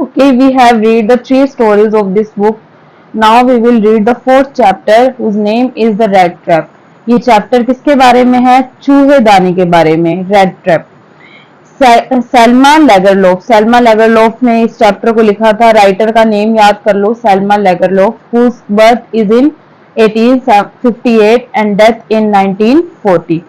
Okay, we have read the three stories of this book. Now we will read the fourth chapter whose name is the Rat Trap. ये chapter किसके बारे में है? चूहेदानी के बारे में, रेड ट्रैप। सेल्मा लेगरलोफ ने इस चैप्टर को लिखा था। राइटर का नेम याद कर लो, Selma लेगरलोफ, whose birth is in 1858 and death in 1940.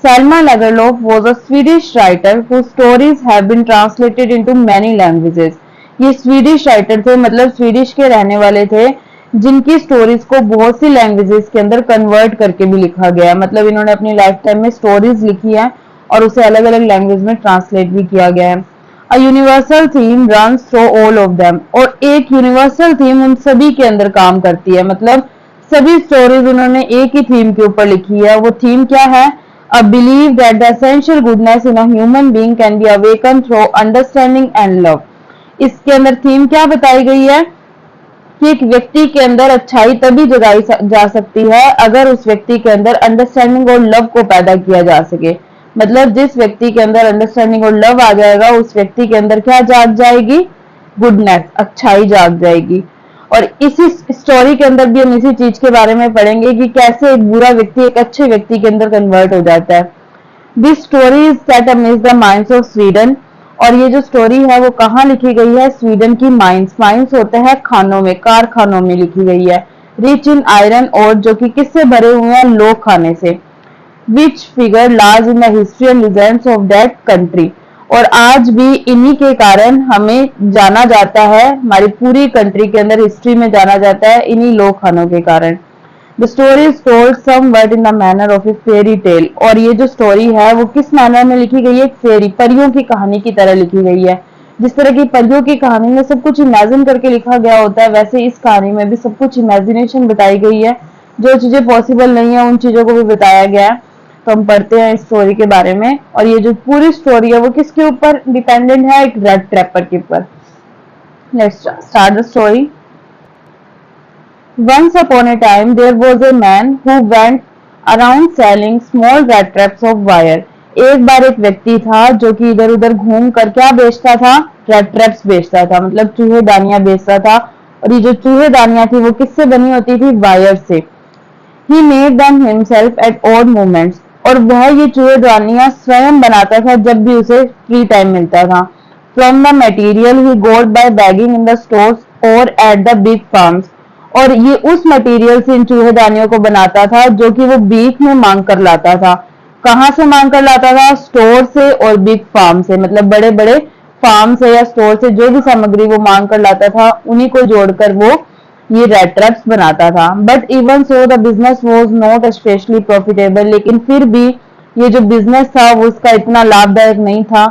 Selma Lagerlöf was a Swedish writer whose stories have been translated into many languages. ये स्वीडिश राइटर थे, मतलब स्वीडिश के रहने वाले थे, जिनकी स्टोरीज को बहुत सी लैंग्वेजेस के अंदर कन्वर्ट करके भी लिखा गया है। मतलब इन्होंने अपनी लाइफ टाइम में स्टोरीज लिखी है और उसे अलग अलग लैंग्वेज में ट्रांसलेट भी किया गया है। A universal theme runs through all of them, और एक यूनिवर्सल थीम उन सभी के अंदर काम करती है। मतलब सभी स्टोरीज उन्होंने एक ही थीम के ऊपर लिखी है। वो थीम क्या है? A belief that the essential goodness in a human being can be awakened through understanding and love. इसके अंदर थीम क्या बताई गई है कि एक व्यक्ति के अंदर अच्छाई तभी जगाई जा सकती है अगर उस व्यक्ति के अंदर अंडरस्टैंडिंग और लव को पैदा किया जा सके। मतलब जिस व्यक्ति के अंदर अंडरस्टैंडिंग और लव आ जाएगा, उस व्यक्ति के अंदर क्या जाग जाएगी? गुडनेस, अच्छाई जाग जाएगी। और इसी स्टोरी के अंदर भी हम इसी चीज के बारे में पढ़ेंगे कि कैसे एक बुरा व्यक्ति एक अच्छे व्यक्ति के अंदर कन्वर्ट हो जाता है। This story is set amidst the mines of Sweden, और ये जो स्टोरी है वो कहाँ लिखी गई है? स्वीडन की माइंस। माइंस होते हैं खानों में, कारखानों में लिखी गई है। रिच इन आयरन और, जो कि किससे भरे हुए हैं? लोह खाने से। Which figure large in the history and legends of that country, और आज भी इन्हीं के कारण हमें जाना जाता है, हमारी पूरी कंट्री के अंदर हिस्ट्री में जाना जाता है इन्हीं लोह खानों के कारण। The story is told somewhat in the manner of A fairy tale, और ये जो स्टोरी है वो किस मैनर में लिखी गई है? फेरी, परियों की कहानी की तरह लिखी गई है। जिस तरह की परियों की कहानी में सब कुछ इमेजिन करके लिखा गया होता है, वैसे इस कहानी में भी सब कुछ इमेजिनेशन बताई गई है। जो चीजें पॉसिबल नहीं है उन चीजों को भी बताया गया है। तो हम पढ़ते हैं इस स्टोरी के बारे में। और ये जो पूरी स्टोरी है वो किसके ऊपर डिपेंडेंट है? एक रेड ट्रैपर के ऊपर। Let's start the story. Once upon a time there was a man who went around selling small rat traps of wire. एक बार एक व्यक्ति था जो कि इधर उधर घूम कर क्या बेचता था? रेड ट्रैप्स बेचता था, मतलब चूहेदानियां बेचता था। और ये जो चूहेदानियां थी वो किससे बनी होती थी? वायर से। He made them himself at odd moments, और वह ये चूहेदानियां स्वयं बनाता था जब भी उसे फ्री टाइम मिलता था। From the material he got by begging in the stores or at the big farms, और ये उस मटेरियल से इन चूहेदानियों को बनाता था जो कि वो बीक में मांग कर लाता था। कहाँ से मांग कर लाता था? स्टोर से और बिग फार्म से, मतलब बड़े बड़े फार्म से या स्टोर से जो भी सामग्री वो मांग कर लाता था उन्हीं को जोड़कर वो ये रेड ट्रैप्स बनाता था। But even so the business was not specially profitable, लेकिन फिर भी ये जो बिजनेस था वो उसका इतना लाभदायक नहीं था।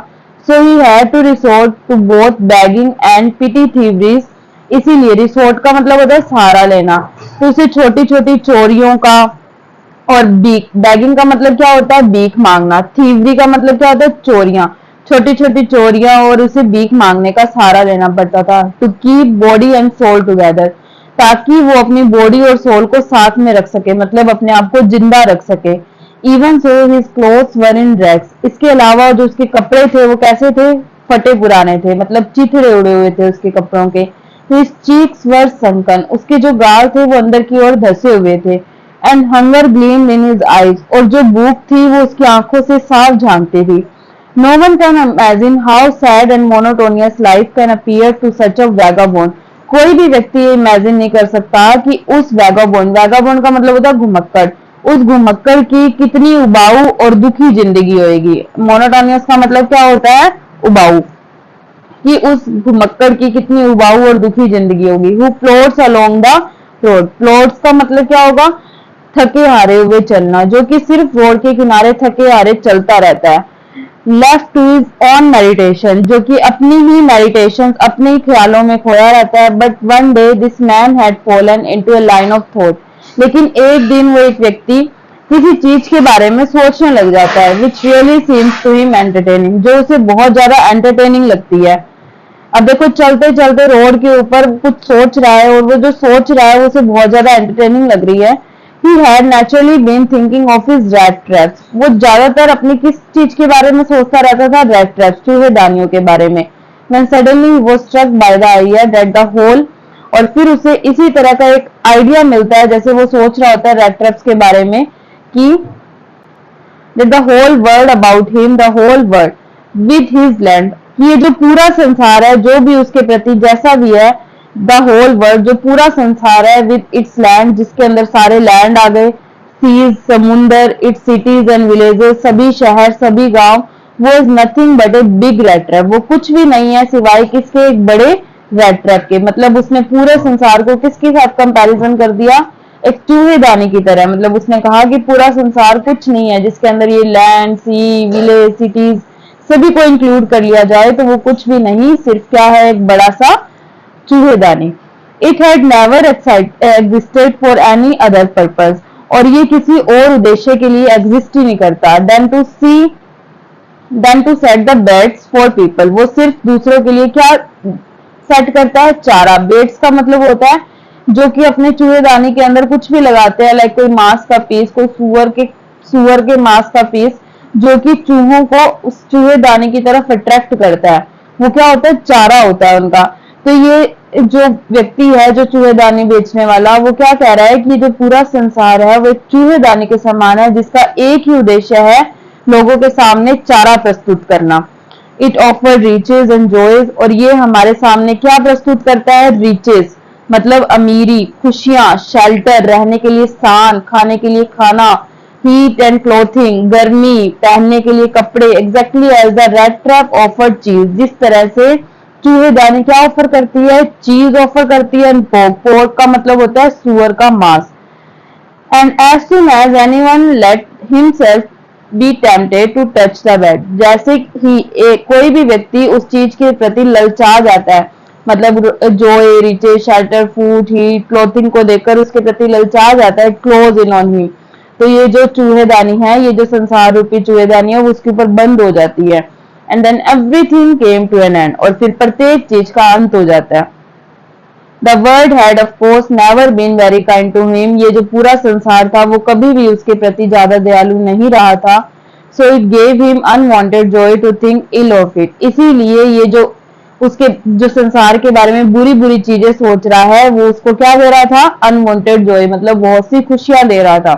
So he had to resort to both begging and petty thieveries, इसीलिए रिसोर्ट का मतलब होता है सहारा लेना, तो उसे छोटी छोटी चोरियों का, और बीक, बैगिंग का मतलब क्या होता है? बीक मांगना। थीवरी का मतलब क्या होता है? चोरियां, छोटी छोटी चोरियां, और उसे बीक मांगने का सहारा लेना पड़ता था। To keep body and soul together, ताकि वो अपनी बॉडी और सोल को साथ में रख सके, मतलब अपने आप को जिंदा रख सके। इवन सो हिज क्लोथ्स वर इन रैग्स, इसके अलावा जो उसके कपड़े थे वो कैसे थे? फटे पुराने थे, मतलब चिथड़े उड़े हुए थे उसके कपड़ों के। हिज चीक्स वर संकन, उसके जो गाल थे वो अंदर की ओर धसे हुए थे। And hunger gleamed in his eyes, और जो भूख थी वो उसकी आंखों से साफ झांकती थी। No one can imagine how sad and monotonous life can appear to such a vagabond, कोई भी व्यक्ति ये इमेजिन नहीं कर सकता कि उस वैगाबॉन्ड, वैगाबॉन्ड का मतलब होता है घुमक्कड़, उस घुमक्कड़ की कितनी उबाऊ और दुखी जिंदगी होगी। मोनोटोनियस का मतलब क्या होता है? उबाऊ, कि उस घुमक्कड़ की कितनी उबाऊ और दुखी जिंदगी होगी। Who plots along the road, plots का मतलब क्या होगा? थके हारे हुए चलना, जो कि सिर्फ रोड के किनारे थके हारे चलता रहता है। Left to his own meditation, जो कि अपनी ही मेडिटेशन, अपने ही ख्यालों में खोया रहता है। But one day this man had fallen into a line of thought, लेकिन एक दिन वो एक व्यक्ति किसी चीज के बारे में सोचने लग जाता है, which really seems to him entertaining, जो उसे बहुत ज्यादा एंटरटेनिंग लगती है। अब देखो चलते चलते रोड के ऊपर कुछ सोच रहा है, और वो जो सोच रहा है वो उसे बहुत ज्यादा एंटरटेनिंग लग रही है। He had naturally been thinking of his rat traps, वो ज्यादातर अपनी किस चीज के बारे में सोचता रहता था? रेड ट्रैप्स, चूहेदानियों के बारे में। When suddenly he was struck by the idea that the whole, और फिर उसे इसी तरह का एक आइडिया मिलता है जैसे वो सोच रहा होता है रेड ट्रैप्स के बारे में कि that the whole world about him, the whole world with his land, कि ये जो पूरा संसार है जो भी उसके प्रति जैसा भी है, the whole world जो पूरा संसार है with its land जिसके अंदर सारे लैंड आ गए, सीज समुंदर, its cities and villages सभी शहर सभी गांव, वो is nothing but a big red trap, वो कुछ भी नहीं है सिवाय किसके एक बड़े रेड ट्रैप के। मतलब उसने पूरे संसार को किसके साथ कंपैरिजन कर दिया, एक चूहेदानी की तरह। मतलब उसने कहा कि पूरा संसार कुछ नहीं है जिसके अंदर ये लैंड सी विलेज सिटीज सभी को इंक्लूड कर लिया जाए तो वो कुछ भी नहीं, सिर्फ क्या है एक बड़ा सा चूहेदानी। It had never existed for any other purpose, और ये किसी और उद्देश्य के लिए एग्जिस्ट ही नहीं करता than to set the baits for people, वो सिर्फ दूसरों के लिए क्या सेट करता है, चारा। बेड्स का मतलब होता है जो कि अपने चूहेदानी के अंदर कुछ भी लगाते हैं, लाइक कोई मांस का पीस, कोई सुअर के मांस का पीस जो कि चूहों को उस चूहेदानी की तरफ अट्रैक्ट करता है, वो क्या होता है, चारा होता है उनका। तो ये जो व्यक्ति है जो चूहेदानी बेचने वाला, वो क्या कह रहा है कि जो पूरा संसार है वो एक चूहेदानी के समान है जिसका एक ही उद्देश्य है लोगों के सामने चारा प्रस्तुत करना। It offer riches and joys, और ये हमारे सामने क्या प्रस्तुत करता है, रिचेज मतलब अमीरी, खुशियां, शेल्टर रहने के लिए स्थान, खाने के लिए खाना, हीट एंड क्लोथिंग गर्मी, पहनने के लिए कपड़े, exactly as the rat trap offer cheese, जिस तरह से चूहेदानी क्या ऑफर करती है, चीज ऑफर करती है। पोर्क का मतलब होता है सुअर का मांस। And as soon as anyone let himself be tempted to touch the bait, जैसे ही कोई भी व्यक्ति उस चीज के प्रति ललचा जाता है, मतलब joy riches shelter food heat clothing को देखकर उसके प्रति ललचा जाता है, क्लोज इन ऑन हिम, तो ये जो चूहेदानी है, ये जो संसार रूपी चूहेदानी है वो उसके ऊपर बंद हो जाती है। And then everything came to an end, और फिर प्रत्येक चीज का अंत हो जाता है। The world had of course never been very kind to him, ये जो पूरा संसार था वो कभी भी उसके प्रति ज्यादा दयालु नहीं रहा था। So it gave him unwanted joy to think ill of it, इसीलिए ये जो उसके जो संसार के बारे में बुरी बुरी चीजें सोच रहा है वो उसको क्या दे रहा था, अनवांटेड जॉय, मतलब बहुत सी खुशियां दे रहा था,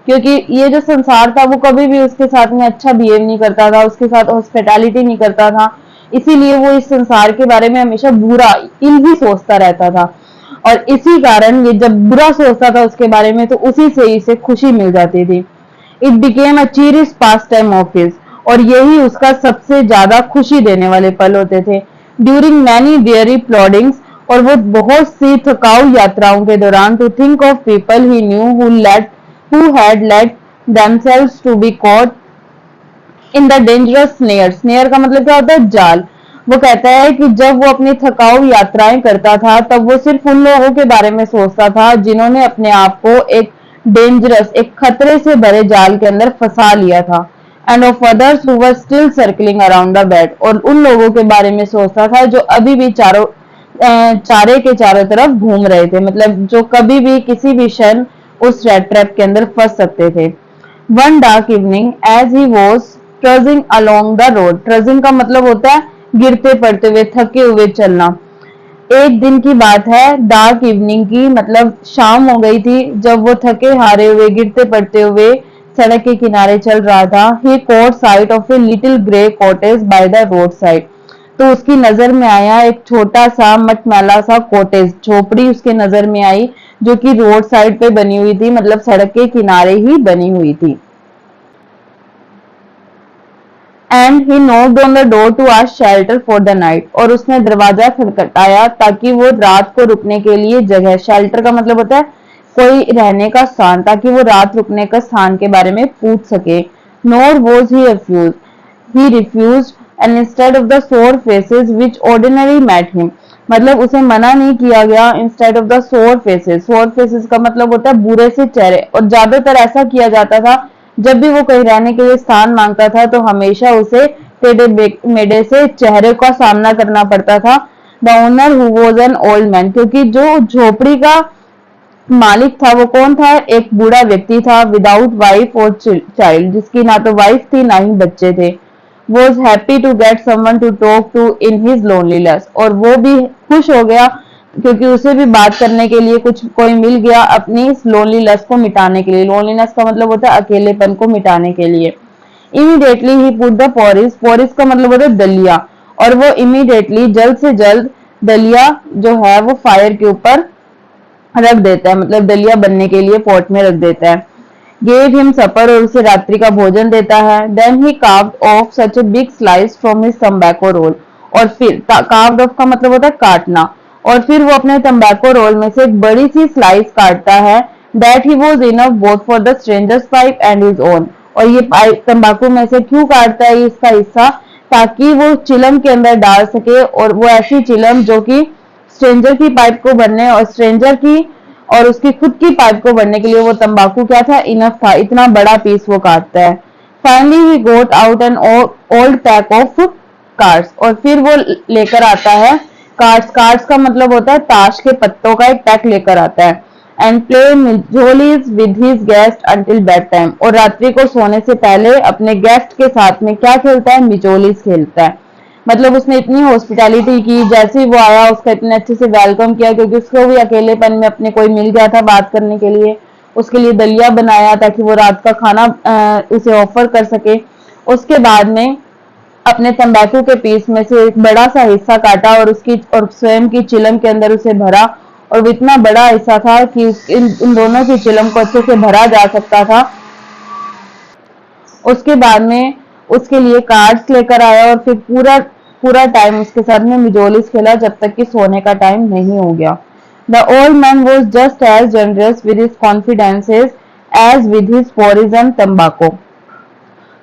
क्योंकि ये जो संसार था वो कभी भी उसके साथ में अच्छा बिहेव नहीं करता था, उसके साथ हॉस्पिटैलिटी नहीं करता था, इसीलिए वो इस संसार के बारे में हमेशा बुरा इल ही सोचता रहता था। और इसी कारण ये जब बुरा सोचता था उसके बारे में तो उसी से इसे खुशी मिल जाती थी। It became a cheerful pastime of his, और यही उसका सबसे ज्यादा खुशी देने वाले पल होते थे। ड्यूरिंग मैनी डेयरी प्लॉडिंग्स, और वो बहुत सी थकाऊ यात्राओं के दौरान, to think of people he knew who had let themselves to be caught in the dangerous snare, snare का मतलब क्या होता है, जाल। वो कहता है कि जब वो अपनी थकाऊ यात्राएं करता था तब वो सिर्फ उन लोगों के बारे में सोचता था जिन्होंने अपने आप को एक डेंजरस एक खतरे से भरे जाल के अंदर फंसा लिया था। End of others who were still circling around the bed, और उन लोगों के बारे में सोचता था जो अभी भी चारे के चारों तरफ घूम रहे थे, मतलब जो कभी भी किसी भी क्षण उस रेड ट्रैप के अंदर फंस सकते थे। One dark evening as he was trudging along the road, trudging का मतलब होता है गिरते पड़ते हुए थके हुए चलना। एक दिन की बात है, डार्क इवनिंग की, मतलब शाम हो गई थी जब वो थके हारे हुए गिरते पड़ते हुए सड़क के किनारे चल रहा था। He caught sight of a little grey cottage by the road side, तो उसकी नजर में आया एक छोटा सा मटमैला सा कॉटेज, झोपड़ी उसके नजर में आई जो कि रोड साइड पे बनी हुई थी, मतलब सड़क के किनारे ही बनी हुई थी। And he knocked on the door to ask shelter for the night, और उसने दरवाजा खटखटाया ताकि वो रात को रुकने के लिए जगह, शेल्टर का मतलब होता है कोई रहने का स्थान, ताकि वो रात रुकने का स्थान के बारे में पूछ सके। Nor was he refused and instead of the sour faces which ordinary met him, मतलब उसे मना नहीं किया गया। Instead of the sour faces का मतलब होता है बुरे से चेहरे, और ज्यादातर ऐसा किया जाता था जब भी वो कहीं रहने के लिए स्थान मांगता था तो हमेशा उसे टेढ़े मेढ़े से चेहरे का सामना करना पड़ता था। The owner who was an old man, क्योंकि जो झोपड़ी का मालिक था वो कौन था, एक बूढ़ा व्यक्ति था, विदाउट वाइफ और चाइल्ड, जिसकी ना तो वाइफ थी ना ही बच्चे थे। was happy to get someone to talk to in his loneliness, और वो भी खुश हो गया क्योंकि उसे भी बात करने के लिए कुछ कोई मिल गया अपनी इस लोनलीनेस को मिटाने के लिए। लोनलीनेस का मतलब होता है अकेलेपन को मिटाने के लिए। इमीडिएटली ही पुट द पोरिस, पोरिस का मतलब होता है दलिया, और वो इमीडिएटली जल्द से जल्द दलिया जो है वो फायर के ऊपर रख देता है, मतलब दलिया बनने के लिए पॉट में रख देता है। गेव हिम सपर, और उसे रात्रि का भोजन देता है। Then he carved off such a big slice from his तंबाकू रोल, और फिर कार्व्ड ऑफ का मतलब होता है काटना, और फिर वो अपने तंबाकू रोल में से एक बड़ी सी स्लाइस काटता है। That he was enough both for the strangers pipe and his own, और ये तंबाकू में से क्यों काटता है इसका हिस्सा, ताकि वो चिलम के अंदर डाल सके, और वो ऐसी चिलम जो कि स्ट्रेंजर की पाइप को भरने और स्ट्रेंजर की और उसकी खुद की पाइप को भरने के लिए वो तंबाकू क्या था, इनफ था, इतना बड़ा पीस वो काटता है। Finally he got out an old pack of cards, और फिर वो लेकर आता है कार्ड्स, कार्ड्स का मतलब होता है ताश के पत्तों का एक पैक लेकर आता है। And play mjolis with his guest until bed time, और रात्रि को सोने से पहले अपने गेस्ट के साथ में क्या खेलता है, मिजोलीज खेलता है। मतलब उसने इतनी हॉस्पिटैलिटी की, जैसे ही वो आया उसका इतने अच्छे से वेलकम किया, क्योंकि उसको भी अकेलेपन में अपने कोई मिल गया था बात करने के लिए। उसके लिए दलिया बनाया ताकि वो रात का खाना उसे ऑफर कर सके। उसके बाद में अपने तंबाकू के पीस में से एक बड़ा सा हिस्सा काटा और उसकी और स्वयं की चिलम के अंदर उसे भरा, और वो इतना बड़ा हिस्सा था कि इन दोनों की चिलम को अच्छे से भरा जा सकता था। उसके बाद में उसके लिए कार्ड्स लेकर आया, और फिर पूरा पूरा टाइम उसके साथ में मिजोलिस खेला जब तक कि सोने का टाइम नहीं हो गया। The old man was just as generous with his confidences as with his poison तंबाकू।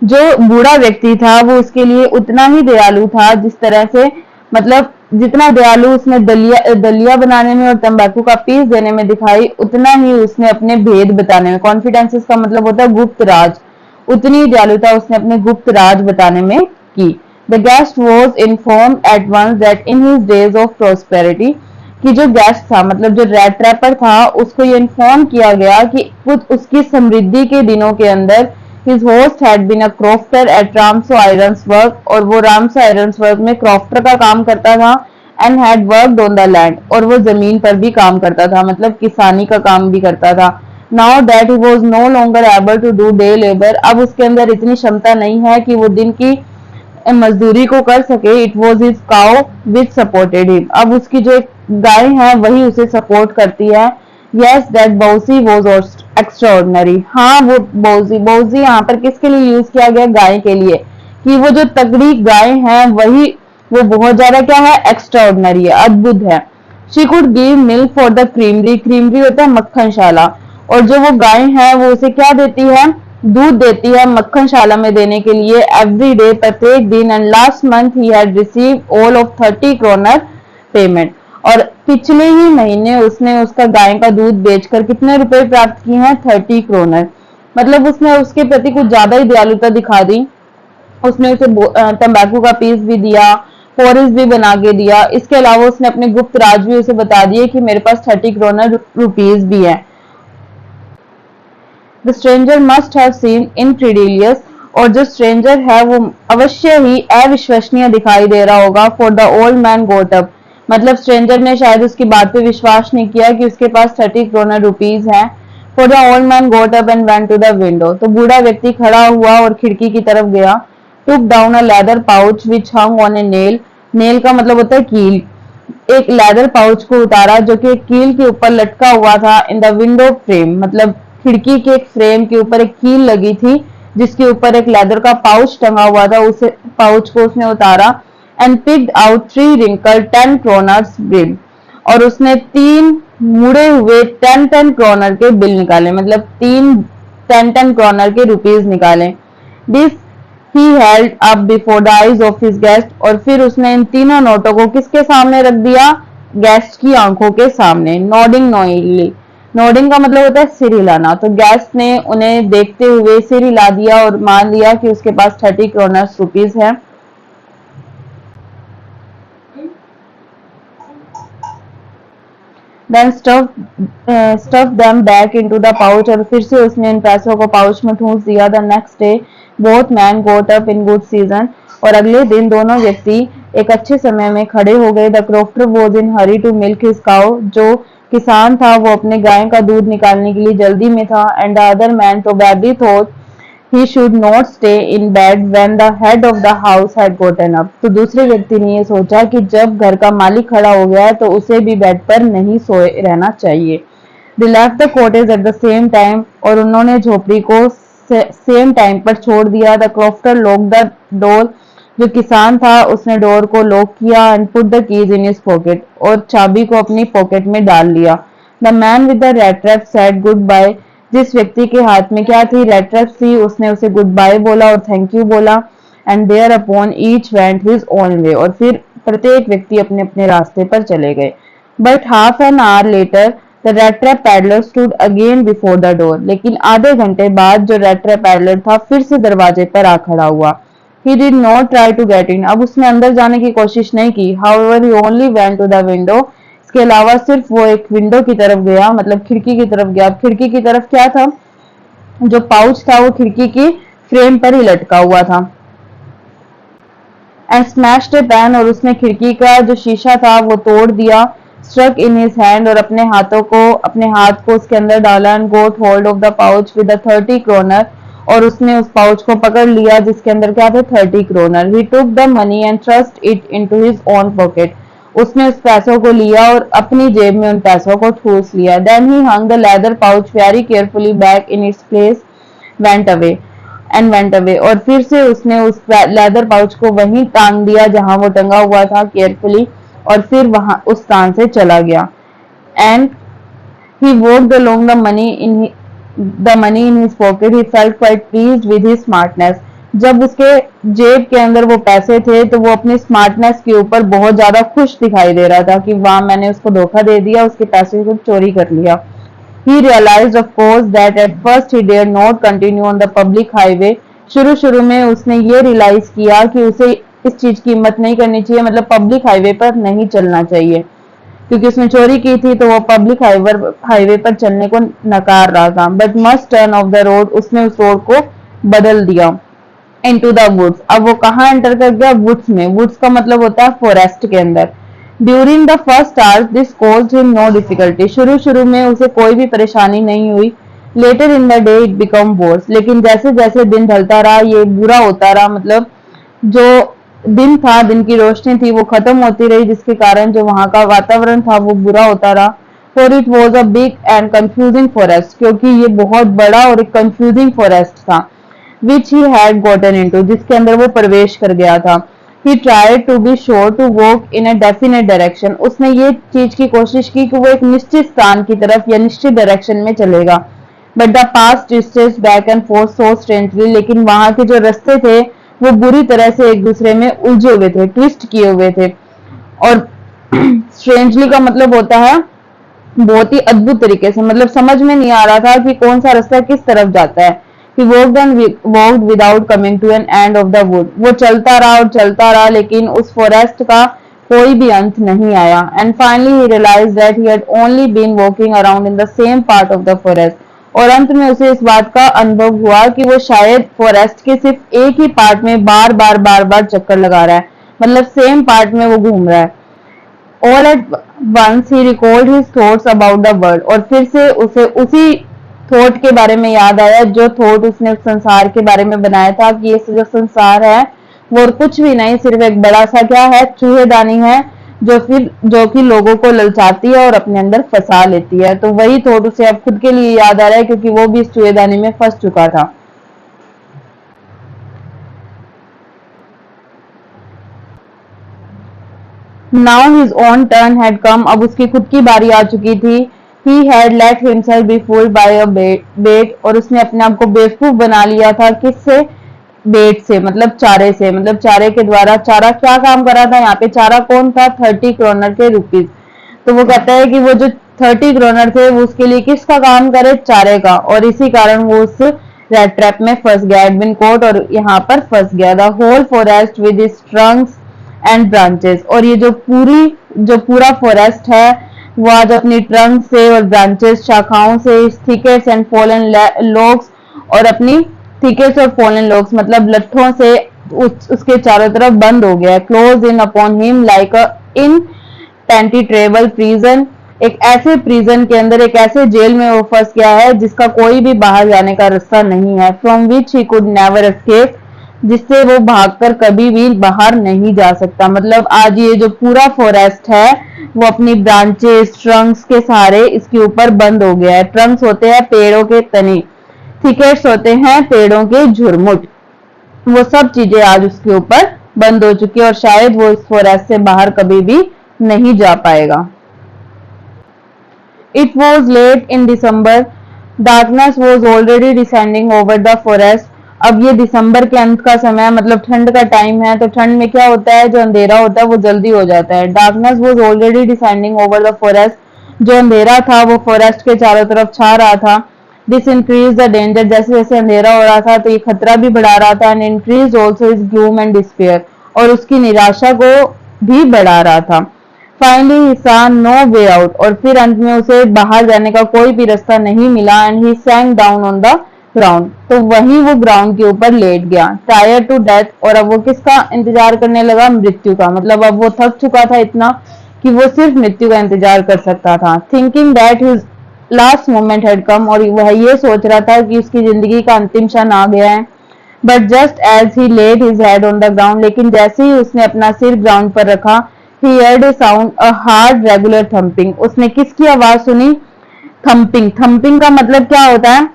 जो बूढ़ा व्यक्ति था वो उसके लिए उतना ही दयालु था जिस तरह से, मतलब जितना दयालु उसने दलिया दलिया बनाने में और तंबाकू का पीस देने में दिखाई, उतना ही उसने अपने भेद बताने में, कॉन्फिडेंसेस का मतलब होता है गुप्त राज, उतनी दयालुता उसने अपने गुप्त राज बताने में की। The guest was inform at once that in his days of prosperity, कि जो गेस्ट था मतलब जो रेड ट्रैपर था उसको ये इन्फॉर्म किया गया कि कुछ उसकी समृद्धि के दिनों के अंदर his host had been a crofter at Ramsay Irons work, और वो Ramsay Irons work में क्रॉफ्टर का काम करता था। and had worked on the land, और वो जमीन पर भी काम करता था, मतलब किसानी का काम भी करता था। now that he was no longer able to do day labor, अब उसके अंदर इतनी क्षमता नहीं है कि वो दिन की मजदूरी को कर सके। It was his cow which supported him, अब उसकी जो गाय है वही उसे सपोर्ट करती है। Yes that Bausi was extraordinary, हाँ वो बौसी, बौसी यहाँ पर किसके लिए यूज किया गया, गाय के लिए, कि वो जो तगड़ी गाय है वही वो बहुत ज्यादा क्या है, एक्स्ट्राऑर्डिनरी है, अद्भुत है। She could give milk for the creamery, creamery होता है मक्खनशाला, और जो वो गाय है वो उसे क्या देती है, दूध देती है मक्खनशाला में देने के लिए एवरी डे, प्रत्येक दिन। And last month he had receive all of 30 kronor payment, और पिछले ही महीने उसने उसका गाय का दूध बेचकर कितने रुपए प्राप्त किए हैं, 30 क्रोनर। मतलब उसने उसके प्रति कुछ ज्यादा ही दयालुता दिखा दी, उसने उसे तंबाकू का पीस भी दिया, पोरिस भी बना के दिया, इसके अलावा उसने अपने गुप्त राज भी उसे बता दिए कि मेरे पास 30 क्रोनर रुपीज भी है। The stranger must have seen incredulous, और जो स्ट्रेंजर है वो अवश्य ही अविश्वसनीय दिखाई दे रहा होगा। For the old man got up, मतलब स्ट्रेंजर ने शायद उसकी बात पे विश्वास नहीं किया कि उसके पास 30 क्रोनर रुपीज हैं। For the old man got up and went to the window, तो बूढ़ा व्यक्ति खड़ा हुआ और खिड़की की तरफ गया। टुक down a leather pouch which hung on A nail, nail का मतलब होता है कील, एक लेदर पाउच को उतारा जो कि एक कील के ऊपर लटका हुआ था। इन द विंडो फ्रेम, मतलब खिड़की के एक फ्रेम के ऊपर एक कील लगी थी जिसके ऊपर एक लेदर का पाउच टंगा हुआ था, उस पाउच को उसने उतारा। And picked out 3 wrinkled 10 kronor bill, और उसने 3 मुड़े हुए 10 क्रोनर के बिल निकाले, मतलब 3 10 क्रोनर के रुपीज निकाले। This he held up before the eyes of his guest, और फिर उसने इन तीनों नोटों को किसके सामने रख दिया, गेस्ट की आंखों के सामने। नॉडिंग नॉइली, नॉडिंग का मतलब होता है सिर हिलाना, तो गेस्ट ने उन्हें देखते हुए सिर हिला दिया और मान लिया कि उसके पास 30 क्रोनर रुपीज है। Then stuff them back into the pouch, और फिर से उसने इन पैसों को पाउच में ठूंस दिया। The next day both man got up in good season, और अगले दिन दोनों व्यक्ति एक अच्छे समय में खड़े हो गए। The crofter was in hurry to milk his cow. जो किसान था वो अपने गाय का दूध निकालने के लिए जल्दी में था। And the other man probably thought he should not stay in bed when the head of the house had gotten up। तो दूसरे व्यक्ति ने ये सोचा कि जब घर का मालिक खड़ा हो गया है तो उसे भी बेड पर नहीं सोए रहना चाहिए। They left the cottage at the same time। और उन्होंने झोपड़ी को सेम टाइम पर छोड़ दिया। The crofter locked the door। जो किसान था उसने डोर को लॉक किया। And put the keys in his pocket। और चाबी को अपनी पॉकेट में डाल लिया। The man with the rat trap said goodbye। जिस व्यक्ति के हाथ में क्या थी, रेड ट्रैप थी, उसने उसे गुड बाय बोला और थैंक यू बोला। And thereupon each went his own way. और फिर प्रत्येक व्यक्ति अपने अपने रास्ते पर चले गए। But half an hour later the rat trap peddler stood again before the door. लेकिन आधे घंटे बाद जो रेड ट्रैप पैडलर था फिर से दरवाजे पर आ खड़ा हुआ। He did not try to get in। अब उसने अंदर जाने की कोशिश नहीं की। However, he only went to the window। इसके अलावा सिर्फ वो एक विंडो की तरफ गया, मतलब खिड़की की तरफ गया। खिड़की की तरफ क्या था, जो पाउच था वो खिड़की की फ्रेम पर ही लटका हुआ था। And smashed A pan. और उसने खिड़की का जो शीशा था वो तोड़ दिया। Stuck in his hand. और अपने हाथ को उसके अंदर डाला। And got hold of the pouch with 30 kronor. और उसने उस पाउच को पकड़ लिया जिसके अंदर क्या थे, 30 kronor. He took the money and thrust it into his own pocket. उसने उस पैसों को लिया और अपनी जेब में उन पैसों को ठूस लिया। Then he hung the leather pouch very carefully back in its place went away went away. और फिर से उसने उस लेदर पाउच को वहीं टांग दिया जहां वो टंगा हुआ था केयरफुली। और फिर वहां उस स्थान से चला गया। And he walked along the money in his pocket। He felt quite pleased with his smartness। जब उसके जेब के अंदर वो पैसे थे तो वो अपनी स्मार्टनेस के ऊपर बहुत ज्यादा खुश दिखाई दे रहा था कि वाह, मैंने उसको धोखा दे दिया, उसके पैसे को चोरी कर लिया। He realized of course that at first he dared not continue on the public highway। शुरू में उसने ये रियलाइज किया कि उसे इस चीज की हिम्मत नहीं करनी चाहिए, मतलब पब्लिक हाईवे पर नहीं चलना चाहिए, क्योंकि उसने चोरी की थी तो वो पब्लिक हाईवे पर चलने को नकार रहा था। But must turn off the road. उसने उस रोड को बदल दिया। Into the woods. अब वो कहाँ एंटर कर गया, वुड्स में। वुड्स का मतलब होता है फॉरेस्ट के अंदर। During the first hours this caused him no difficulty. शुरू में उसे कोई भी परेशानी नहीं हुई। Later in the day it become worse. लेकिन जैसे जैसे दिन ढलता रहा ये बुरा होता रहा, मतलब जो दिन था, दिन की रोशनी थी, वो खत्म होती रही, जिसके कारण जो वहां का वातावरण था वो बुरा होता रहा। For it was a big and confusing forest. क्योंकि ये बहुत बड़ा और एक कंफ्यूजिंग फॉरेस्ट था। विच ही हैड गोटन इनटू। जिसके अंदर वो प्रवेश कर गया था। He tried to be sure to walk in a definite direction। उसने ये चीज की कोशिश की कि वो एक निश्चित स्थान की तरफ या निश्चित डायरेक्शन में चलेगा। But the pass twisted back and forth so strangely। लेकिन वहां के जो रास्ते थे वो बुरी तरह से एक दूसरे में उलझे हुए थे, ट्विस्ट किए हुए थे। और स्ट्रेंजली का मतलब होता है बहुत ही अद्भुत तरीके से, मतलब समझ में नहीं आ रहा था कि कौन सा रास्ता किस तरफ जाता है। He walked without coming to an end of the wood। वो चलता रहा लेकिन उस फॉरेस्ट का कोई भी अंत नहीं आया। And finally he realized that he had only been walking around in the same part of the forest। और अंत में उसे इस बात का अनुभव हुआ कि वो शायद फॉरेस्ट के सिर्फ एक ही पार्ट में बार बार चक्कर लगा रहा है, मतलब सेम पार्ट में वो घूम रहा है। All at once he recalled his thoughts about the world। और फिर से उसे उसी थॉट के बारे में याद आया जो थॉट उसने उस संसार के बारे में बनाया था कि ये जो संसार है वो और कुछ भी नहीं, सिर्फ एक बड़ा सा क्या है, चूहेदानी है जो कि लोगों को ललचाती है और अपने अंदर फंसा लेती है। तो वही थॉट उसे अब खुद के लिए याद आ रहा है क्योंकि वो भी इस चूहेदानी में फंस चुका था। Now his own turn had come। अब उसकी खुद की बारी आ चुकी थी। He had let himself be fooled by a bait। और उसने अपने आप को बेवकूफ बना लिया था। किससे, बेट से, मतलब चारे से। मतलब चारे के द्वारा, चारा क्या काम कर रहा था यहाँ पे, चारा कौन था, 30 क्रोनर के रुपीज। तो वो कहता है कि वो जो 30 क्रोनर थे वो उसके लिए किसका काम करे, चारे का। और इसी कारण वो उस रेड ट्रैप में फंस गया, एडविन कोर्ट, और यहाँ पर फंस गया। The whole forest with its trunks and branches. और ये जो पूरा फॉरेस्ट है वो आज अपनी ट्रंक से और ब्रांचेस, शाखाओं से, थिकेट्स एंड फॉलन लॉग्स, और अपनी थिकेट्स और फॉलन लॉग्स मतलब लट्ठों से उसके चारों तरफ बंद हो गया है। Close in upon him like a impenetrable prison, एक ऐसे प्रिजन के अंदर, एक ऐसे जेल में वो फंस गया है जिसका कोई भी बाहर जाने का रास्ता नहीं है। From which he could never escape, जिससे वो भागकर कभी भी बाहर नहीं जा सकता। मतलब आज ये जो पूरा फॉरेस्ट है वो अपनी ब्रांचेस, ट्रंक्स के सहारे इसके ऊपर बंद हो गया है। ट्रंक्स होते हैं पेड़ों के तने, थिकेट्स होते हैं पेड़ों के झुरमुट, वो सब चीजें आज उसके ऊपर बंद हो चुकी है और शायद वो इस फॉरेस्ट से बाहर कभी भी नहीं जा पाएगा। It was late in December. Darkness was already descending over the forest. अब ये दिसंबर के अंत का समय है, मतलब ठंड का टाइम है। तो ठंड में क्या होता है, जो अंधेरा होता है वो जल्दी हो जाता है। Darkness was already descending over the forest. जो अंधेरा था वो फॉरेस्ट के चारों तरफ छा रहा था। This increased the danger. जैसे जैसे अंधेरा हो रहा था तो ये खतरा भी बढ़ा रहा था। And increased also his gloom and despair. और उसकी निराशा को भी बढ़ा रहा था। Finally he saw no way out. और फिर अंत में उसे बाहर जाने का कोई भी रास्ता नहीं मिला। And he sank down on the ground. तो वहीं वो ग्राउंड के ऊपर लेट गया। Tired to death. और अब वो किसका इंतजार करने लगा, मृत्यु का। मतलब अब वो थक चुका था इतना कि वो सिर्फ मृत्यु का इंतजार कर सकता था। Thinking that his last moment had come. और वह ये सोच रहा था कि उसकी जिंदगी का अंतिम क्षण आ गया है। But just as he laid his head on the ground. लेकिन जैसे ही उसने अपना सिर ग्राउंड पर रखा, he heard a sound, a hard regular thumping. उसने किसकी आवाज सुनी, थम्पिंग। थम्पिंग का मतलब क्या होता है,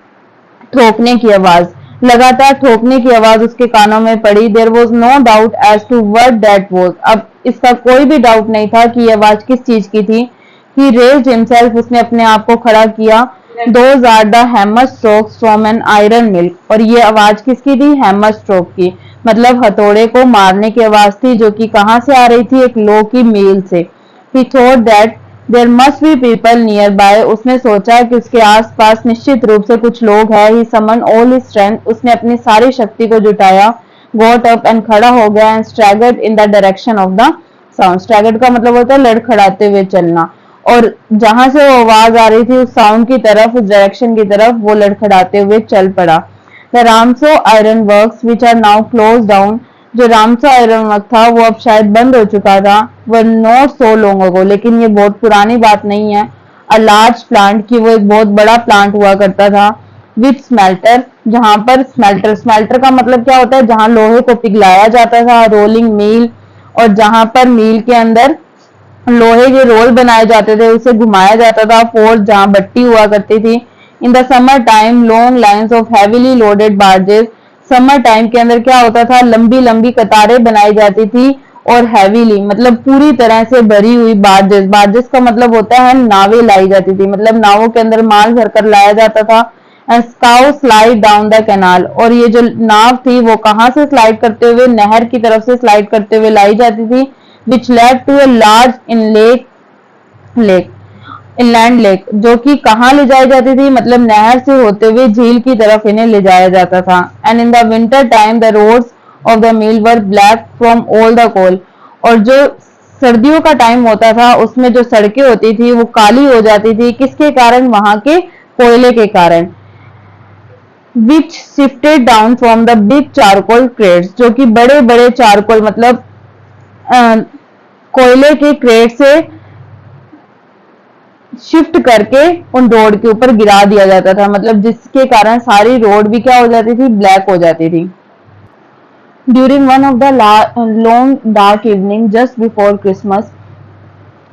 ठोकने की आवाज। लगातार ठोकने की आवाज उसके कानों में पड़ी। There was no doubt as to what that was. अब इसका कोई भी डाउट नहीं था कि ये आवाज किस चीज की थी। He raised himself. उसने अपने आप को खड़ा किया। Those are the hammer strokes from an iron mill. और ये आवाज किसकी थी, हैमर स्ट्रोक की। मतलब हथौड़े को मारने की आवाज थी, जो कि कहां से आ रही थी, एक लोहे की मील से। He thought that there must be people nearby. उसने सोचा कि उसके आसपास निश्चित रूप से कुछ लोग हैं। He summoned all his strength. उसने अपनी सारी शक्ति को जुटाया। Got up and खड़ा हो गया and staggered in the direction of the sound. Staggered का मतलब होता है लड़खड़ाते हुए चलना। और जहां से वो आवाज आ रही थी उस साउंड की तरफ, उस डायरेक्शन की तरफ वो लड़खड़ाते हुए चल पड़ा। The Ramso Iron Works, which are now closed down. जो रामसो आयरन वर्क था वो अब शायद बंद हो चुका था। Were not so long ago. लेकिन ये बहुत पुरानी बात नहीं है। A large plant, कि वो एक बहुत बड़ा प्लांट हुआ करता था। With smelter, जहां पर स्मेल्टर का मतलब क्या होता है, जहां लोहे को पिघलाया जाता था। रोलिंग मिल, और जहां पर मिल के अंदर लोहे के रोल बनाए जाते थे, उसे घुमाया जाता था। फोर्ज, जहां भट्टी हुआ करती थी। In the summer time long lines of heavily loaded barges. Summer time के अंदर क्या होता था, लंबी लंबी कतारें बनाई जाती थी और हैवीली मतलब पूरी तरह से भरी हुई बार्जेस। बार्जेस का मतलब होता है नावें लाई जाती थी, मतलब नावों के अंदर माल भरकर लाया जाता था। स्काउ स्लाइड डाउन द कैनाल, और ये जो नाव थी वो कहां से स्लाइड करते हुए, नहर की तरफ से स्लाइड करते हुए लाई जाती थी। Which led to a large inland lake, जो कि कहां ले जाई जाती थी, मतलब नहर से होते हुए झील की तरफ इन्हें ले जाया जाता था। And in the winter time the roads of the mill were black from all the coal, और जो सर्दियों का टाइम होता था उसमें जो सड़कें होती थी वो काली हो जाती थी। किसके कारण, वहां के कोयले के कारण। Which shifted down from the big charcoal crates, जो कि बड़े बड़े चारकोल मतलब कोयले के क्रेट से शिफ्ट करके उन रोड के ऊपर गिरा दिया जाता था, मतलब जिसके कारण सारी रोड भी क्या हो जाती थी, ब्लैक हो जाती थी। During one of the long dark evening just before Christmas,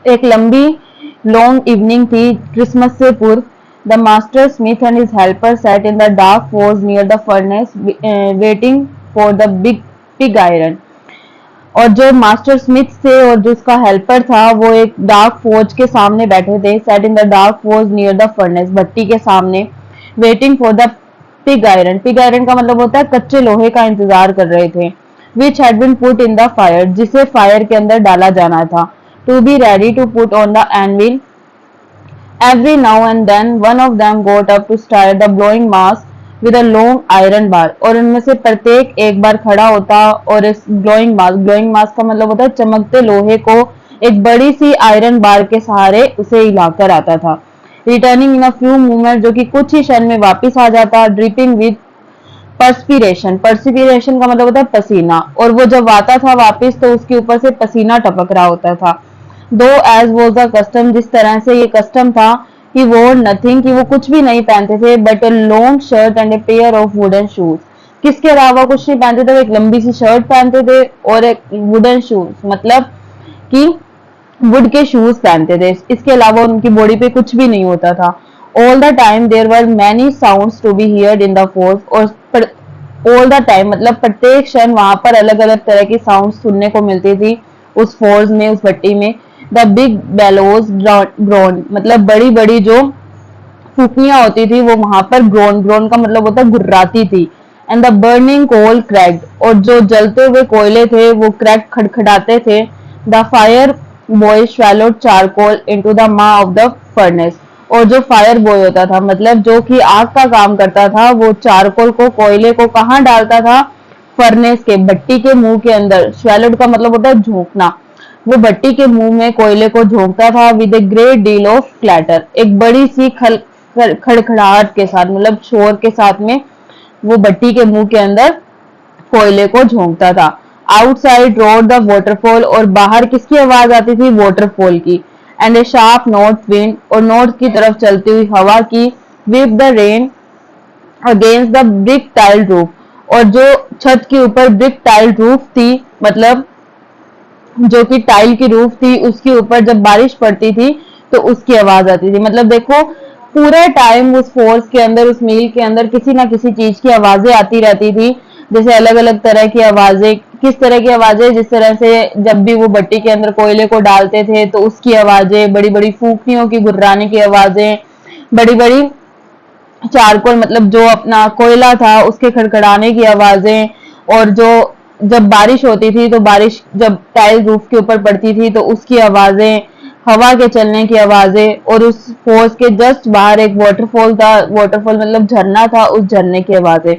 एक लंबी लॉन्ग इवनिंग थी क्रिसमस से पूर्व। The master Smith and his helper sat in the dark forge near the furnace waiting for the big pig iron. और जो master Smith थे और जो उसका हेल्पर था वो एक डार्क फोर्ज के सामने बैठे थे। Set in the dark forge near the furnace, भट्टी के सामने। Waiting for the pig iron, pig iron का मतलब होता है कच्चे लोहे का इंतजार कर रहे थे। Which had been put in the fire, जिसे फायर के अंदर डाला जाना था। To be ready to put on the anvil. Every now and then one of them got up to start the blowing mass with a long iron bar, और उनमें से प्रत्येक एक बार खड़ा होता और इस ब्लोइंग मास का मतलब होता है चमकते लोहे को एक बड़ी सी आयरन बार के सहारे उसे हिलाकर आता था। Returning in a few movement, जो कि कुछ ही क्षण में वापस आ जाता। ड्रिपिंग विद पर्सपिरेशन, पर्सिपिरेशन का मतलब होता है पसीना, और वो जब आता था वापस तो उसके ऊपर से पसीना टपक रहा होता था। दो एज वॉज द कस्टम, जिस तरह से ये कस्टम था, ही वोर नथिंग, कि वो कुछ भी नहीं पहनते थे, but a long shirt and a pair of wooden shoes, किसके अलावा कुछ नहीं पहनते थे, वो एक लंबी सी शर्ट पहनते थे और एक वुडन शूज, मतलब कि वुड के शूज पहनते थे, इसके अलावा उनकी बॉडी पे कुछ भी नहीं होता था। All the time there were many sounds to be heard in the forge, और ऑल द टाइम मतलब प्रत्येक क्षण वहां पर अलग अलग तरह की साउंड सुनने को मिलती थी उस फोर्स में, उस भट्टी में। द बिग बेलोज ग्रोन, मतलब बड़ी बड़ी जो फूकियां होती थी वो वहां पर ग्रोन, ग्रोन का मतलब होता है गुर्राती थी। And the burning coal cracked, और जो जलते हुए कोयले थे वो क्रैक खड़खड़ाते थे। The fire boy swallowed charcoal into the maw of the furnace, और जो फायर बॉय होता था मतलब जो कि आग का काम करता था, वो चारकोल को, कोयले को कहाँ डालता था, फर्नेस के, भट्टी के मुंह के अंदर। swallowed का मतलब होता है झोंकना, वो भट्टी के मुंह में कोयले को झोंकता था। With a great deal of clatter, एक बड़ी सी खड़खड़ाहट के साथ, मतलब शोर के साथ में वो भट्टी के मुंह के अंदर कोयले को झोंकता था। आउटसाइड रोड द वाटरफॉल, और बाहर किसकी आवाज आती थी, वाटरफॉल की। And A sharp north wind, और नॉर्थ की तरफ चलती हुई हवा की। Whip the rain against the brick tiled roof, और जो छत के ऊपर ब्रिक टाइल्ड रूफ थी, मतलब जो कि टाइल की रूफ थी, उसके ऊपर जब बारिश पड़ती थी तो उसकी आवाज आती थी। मतलब देखो पूरे टाइम उस फोर्स के अंदर, उस मील के अंदर किसी ना किसी चीज की आवाजें आती रहती थी, जैसे अलग अलग तरह की आवाजें। किस तरह की आवाजें, जिस तरह से जब भी वो भट्टी के अंदर कोयले को डालते थे तो उसकी आवाजें, बड़ी बड़ी फूंकनियों की गुर्राने की आवाजें, बड़ी बड़ी चारकोल मतलब जो अपना कोयला था उसके खड़खड़ाने की आवाजें, और जो जब बारिश होती थी तो बारिश जब टाइल रूफ के ऊपर पड़ती थी तो उसकी आवाजें, हवा के चलने की आवाजें, और उस फोर्स के जस्ट बाहर एक वाटरफॉल था, वाटरफॉल मतलब झरना था, उस झरने की आवाजें।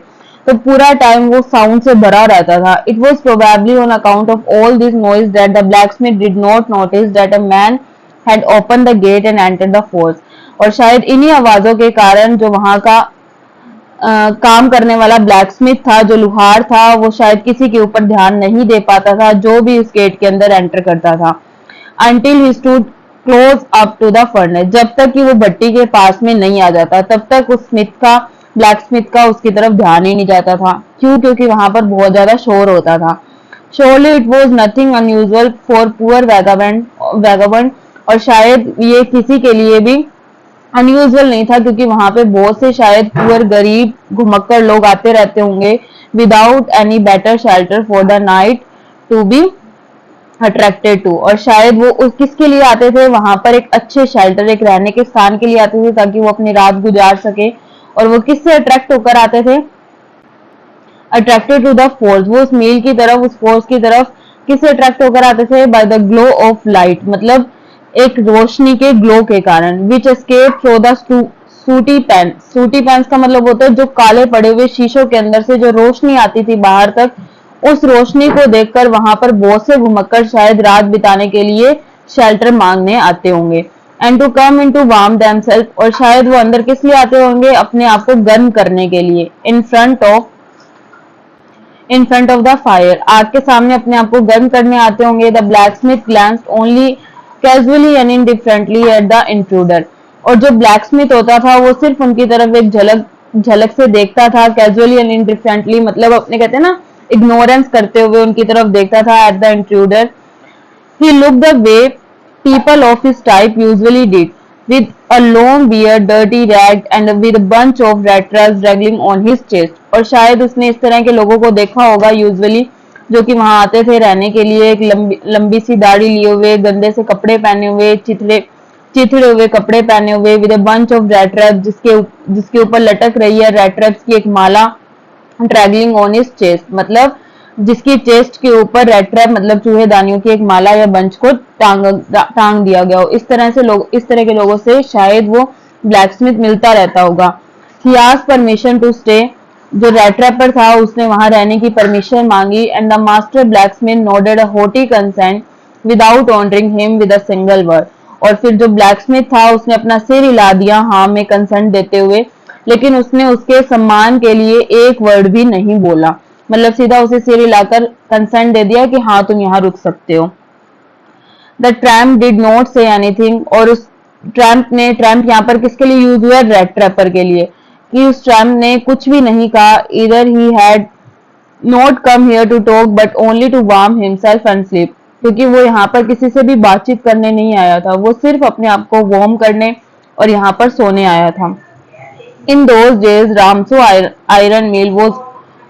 तो पूरा टाइम वो साउंड से भरा रहता था। It was probably on account of all this noise that the blacksmith did not notice that a man had opened the gate and entered the force, और शायद इन्हीं आवाजों के कारण जो वहां का काम करने वाला ब्लैक स्मिथ था, जो लुहार था, वो शायद किसी के ऊपर ध्यान नहीं दे पाता था जो भी इस गेट के अंदर एंटर करता था। Until he stood close up to the furnace, जब तक कि वो भट्टी के पास में नहीं आ जाता तब तक उस स्मिथ का, ब्लैक स्मिथ का उसकी तरफ ध्यान ही नहीं जाता था। क्यों? क्योंकि वहां पर बहुत ज्यादा शोर होता था। Surely it was nothing unusual for poor vagabond, और शायद ये किसी के लिए भी अनयूजुअल नहीं था, क्योंकि वहां पे बहुत से शायद पुअर, गरीब घुमक्कड़ लोग आते रहते होंगे, without any better shelter for the night to be attracted to, और शायद वो उस किसके लिए आते थे, वहां पर एक अच्छे शेल्टर, एक रहने के स्थान के लिए आते थे ताकि वो अपनी रात गुजार सके। और वो किससे अट्रैक्ट होकर आते थे, अट्रैक्टेड टू द फोर्स, वो उस मील की तरफ, उस फोर्स की तरफ किससे अट्रैक्ट होकर आते थे, by the glow of light, मतलब एक रोशनी के ग्लो के कारण। Which escape through the sooty pane, sooty panes का मतलब होता है जो काले पड़े हुए शीशों के अंदर से जो रोशनी आती थी बाहर तक, उस रोशनी को देखकर वहां पर बहुत से घुमक्कड़ शायद रात बिताने के लिए शेल्टर मांगने आते होंगे। And to come in to warm themselves, और शायद वो अंदर किस लिए आते होंगे, अपने आप को गर्म करने के लिए। In front of the fire, आग के सामने अपने आप को गर्म करने आते होंगे। The blacksmith glanced only casually and indifferently at the intruder, और जो ब्लैक स्मिथ होता था वो सिर्फ उनकी तरफ एक झलक झलक से देखता था। कैजुअली एंड इनडिफरेंटली मतलब अपने कहते हैं ना, इग्नोरेंस करते हुए उनकी तरफ देखता था eight the intruder. He looked the way people of his type usually did, with a long beard, dirty ragged, and with a bunch of red straps dangling on his chest. और शायद उसने इस तरह के लोगों को देखा होगा यूजुअली, जो कि वहां आते थे रहने के लिए, एक लंबी सी दाढ़ी लिए हुए, गंदे से कपड़े पहने हुए, चिथड़े हुए कपड़े पहने हुए, with a bunch of red straps, जिसके ऊपर लटक रही है रेड ट्रैप्स की एक माला, ड्रैगलिंग ऑन हिज चेस्ट, मतलब जिसकी चेस्ट के ऊपर रेड ट्रैप मतलब चूहेदानियों की एक माला या बंच को टांग दिया गया हो। इस तरह से लोग, इस तरह के लोगों से शायद वो ब्लैक स्मिथ मिलता रहता होगा। He asked permission to stay, जो रेड ट्रैप पर था उसने वहां रहने की परमिशन मांगी। And the master blacksmith nodded a haughty consent without honouring him with a single word, और फिर जो ब्लैक स्मिथ था उसने अपना सिर हिला दिया हाँ में कंसेंट देते हुए, लेकिन उसने उसके सम्मान के लिए एक वर्ड भी नहीं बोला, मतलब सीधा उसे सिर हिलाकर कंसेंट दे दिया कि हाँ तुम यहाँ रुक सकते हो। The tramp did not say anything, और उस ट्रैम्प यहाँ पर किसके लिए यूज हुआ है? रेड ट्रैपर के लिए, कि उस ट्रैम्प ने कुछ भी नहीं कहा। इधर he had not come here to talk but only to warm himself and sleep, क्योंकि वो यहाँ पर किसी से भी बातचीत करने नहीं आया था, वो सिर्फ अपने आप को वार्म करने और यहाँ पर सोने आया था। In those days Ramsjo iron mill was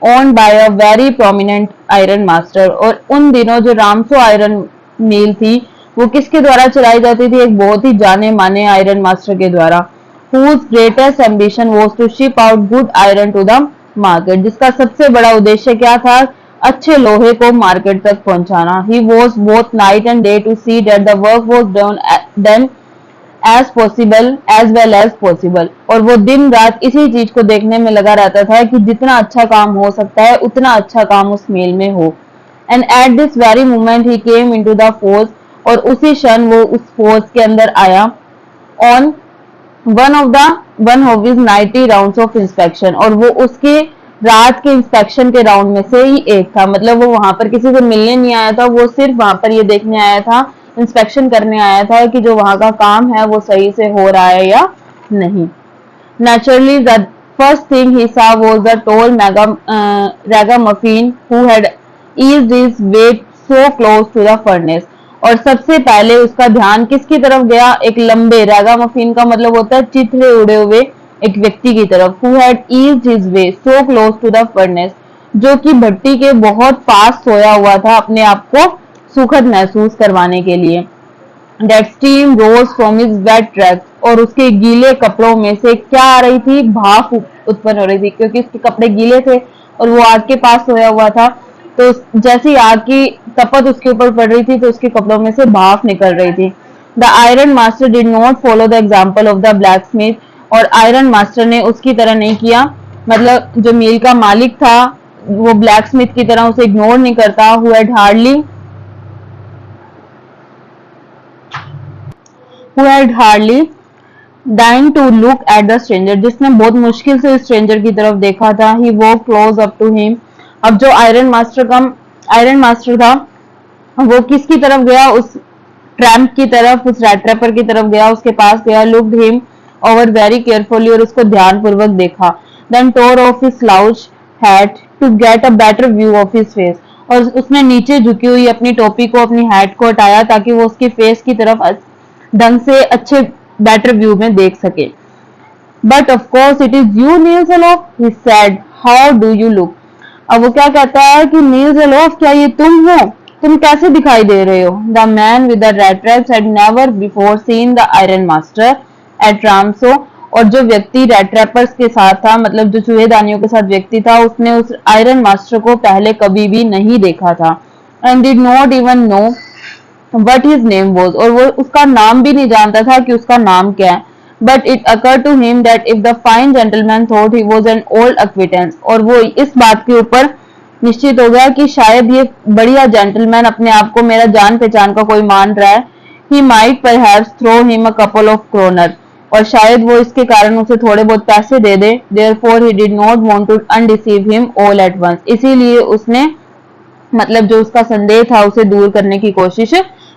owned by a very prominent iron master, और उन दिनों जो रामसो आयरन मिल थी वो किसके द्वारा चलाई जाती थी? एक बहुत ही जाने माने आयरन मास्टर के द्वारा। whose greatest ambition was to ship out good iron to the market, जिसका सबसे बड़ा उद्देश्य क्या था? अच्छे लोहे को मार्केट तक पहुंचाना। he was both night and day to see that the work was done as possible as well as possible, और वो दिन रात इसी चीज को देखने में लगा रहता था कि जितना अच्छा काम हो सकता है उतना अच्छा काम उस मेल में हो। And at this very moment he came into the forge, और उसी क्षण वो उस फोर्स के अंदर आया। On one of his 90 rounds of inspection, और वो उसके रात के इंस्पेक्शन के राउंड में से ही एक था, मतलब वो वहां पर किसी से मिलने नहीं आया था, वो सिर्फ वहां पर ये देखने आया था, इंस्पेक्शन करने आया था कि जो वहां का काम है वो सही से हो रहा है या नहीं। Naturally, the first thing he saw was the tall ragamuffin who had eased his way so close to the furnace, और सबसे पहले उसका ध्यान किसकी तरफ गया? एक लंबे रैगामफिन का मतलब होता है चिथड़े उड़े हुए एक व्यक्ति की तरफ। who had eased his way so close to the furnace, जो कि भट्टी के बहुत पास सोया हुआ था अपने आप को सुखद महसूस करवाने के लिए। That steam rose from his wet rags, और उसके गीले कपड़ों में से क्या आ रही थी? भाप उत्पन्न हो रही थी, क्योंकि उसके कपड़े गीले थे और वो आग के पास सोया हुआ था, तो जैसी आग की तपत उसके ऊपर पड़ रही थी तो उसके कपड़ों में से भाप निकल रही थी। The iron master did not follow the example of the black Smith, और आयरन मास्टर ने उसकी तरह नहीं किया, मतलब जो मील का मालिक था वो ब्लैक स्मिथ की तरह उसे इग्नोर नहीं करता। who had hardly dying to look at the stranger, जिसने बहुत मुश्किल से उस स्ट्रेंजर की तरफ देखा था। he walked close up to him, अब जो आयरन मास्टर था वो किसकी तरफ गया? उस ट्रैम्प की तरफ, उस रेड ट्रैपर की तरफ गया, उसके पास गया। looked him over very carefully, और उसको ध्यानपूर्वक देखा। then tore off his slouch hat to get a better view of his face, और उसने नीचे झुकी हुई अपनी टोपी को, अपनी हैट को हटाया ताकि वो उसके फेस की तरफ ढंग से अच्छे बेटर व्यू में देख सके। But of course it is you Nils Olof, he said, how do you look. अब वो क्या कहता है कि नील सेलोफ, क्या ये तुम हो? तुम कैसे दिखाई दे रहे हो? The man with the red traps had never before seen the iron master at Ramsjo, और जो व्यक्ति रेड ट्रैपर्स के साथ था, मतलब जो चूहेदानियों के साथ व्यक्ति था, उसने उस आयरन मास्टर को पहले कभी भी नहीं देखा था। And did not even know what his name was, और वो उसका नाम भी नहीं जानता था कि उसका नाम क्या है। But it occur to him that if the fine gentleman thought he was an old acquaintance, और वो इस बात के ऊपर निश्चित हो गया कि शायद ये बढ़िया जेंटलमैन अपने आप को मेरा जान पहचान का कोई मान रहा है। He might perhaps throw him a couple of kronor, और शायद वो इसके कारण उसे थोड़े बहुत पैसे दे दे। Therefore he did not want to undeceive him all at once, इसीलिए उसने मतलब जो उसका संदेह था उसे दूर करने की कोशिश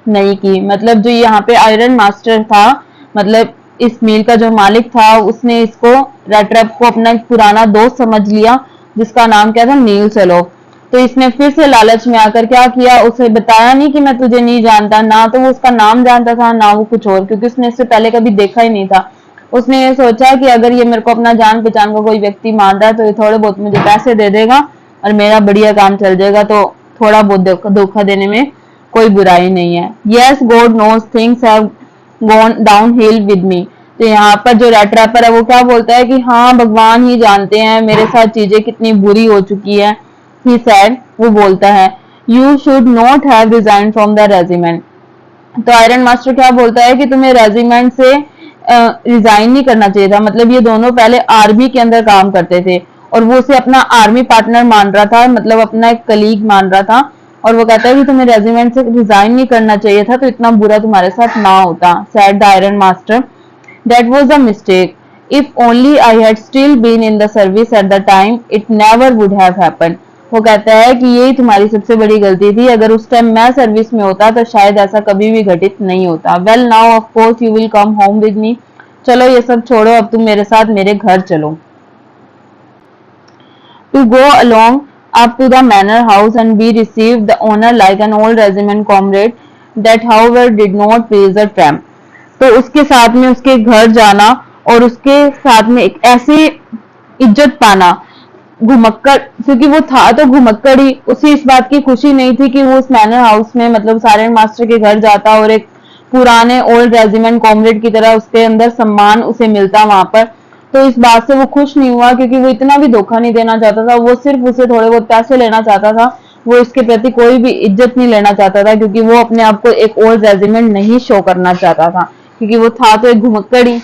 नहीं की। मतलब जो यहाँ पे आयरन मास्टर था, मतलब इस मील का जो मालिक था, उसने इसको रेड ट्रैप को अपना पुराना दोस्त समझ लिया, जिसका नाम क्या था? नील सेलोफ। तो इसने फिर से लालच में आकर क्या किया? उसे बताया नहीं कि मैं तुझे नहीं जानता, ना तो वो उसका नाम जानता था ना वो कुछ और, क्योंकि उसने इससे पहले कभी देखा ही नहीं था। उसने ये सोचा कि अगर ये मेरे को अपना जान पहचान का कोई व्यक्ति मान रहा है तो ये थोड़े बहुत मुझे पैसे दे देगा और मेरा बढ़िया काम चल जाएगा, तो थोड़ा बहुत धोखा देने में कोई बुराई नहीं है। Yes God knows things have gone downhill with me, तो यहाँ पर जो रेड ट्रैपर है वो क्या बोलता है कि हाँ भगवान ही जानते हैं मेरे साथ चीजें कितनी बुरी हो चुकी है। ही सैड, वो बोलता है, you should not have resign from the regiment, तो आयरन मास्टर क्या बोलता है कि तुम्हें रेजिमेंट से रिजाइन नहीं करना चाहिए था। मतलब ये दोनों पहले आर्मी के अंदर काम करते थे और वो उसे अपना आर्मी पार्टनर मान रहा था, मतलब अपना एक कलीग मान रहा था, और वो कहता है कि तुम्हें रेजिमेंट से रिजाइन नहीं करना चाहिए था, तो इतना बुरा तुम्हारे साथ ना होता। Sad the iron master, that was a mistake, If only I had still been in the service at the time, it never would have happened. वो कहता है कि यही तुम्हारी सबसे बड़ी गलती थी, अगर उस टाइम मैं सर्विस में होता तो शायद ऐसा कभी भी घटित नहीं होता। Well now of course you will come home with me. चलो ये सब छोड़ो, अब तुम मेरे साथ मेरे घर चलो। To go along up to the manor house and be received the owner like an old regiment comrade, that however did not please the tramp. तो उसके साथ में उसके घर जाना और उसके साथ में एक ऐसी इज्जत पाना, घुमक्कड़, क्योंकि वो था तो घुमक्कड़ ही, उसे इस बात की खुशी नहीं थी कि वो उस मैनर हाउस में मतलब सारेंट मास्टर के घर जाता और एक पुराने ओल्ड रेजिमेंट कॉमरेड की तरह उसके अंदर सम्मान उसे मिलता वहां पर। तो इस बात से वो खुश नहीं हुआ, क्योंकि वो इतना भी धोखा नहीं देना चाहता था, वो सिर्फ उसे थोड़े बहुत पैसे लेना चाहता था, वो इसके प्रति कोई भी इज्जत नहीं लेना चाहता था, क्योंकि वो अपने आप को एक ओल्ड रेजिमेंट नहीं शो करना चाहता था, क्योंकि वो था तो एक घुमक्कड़ ही।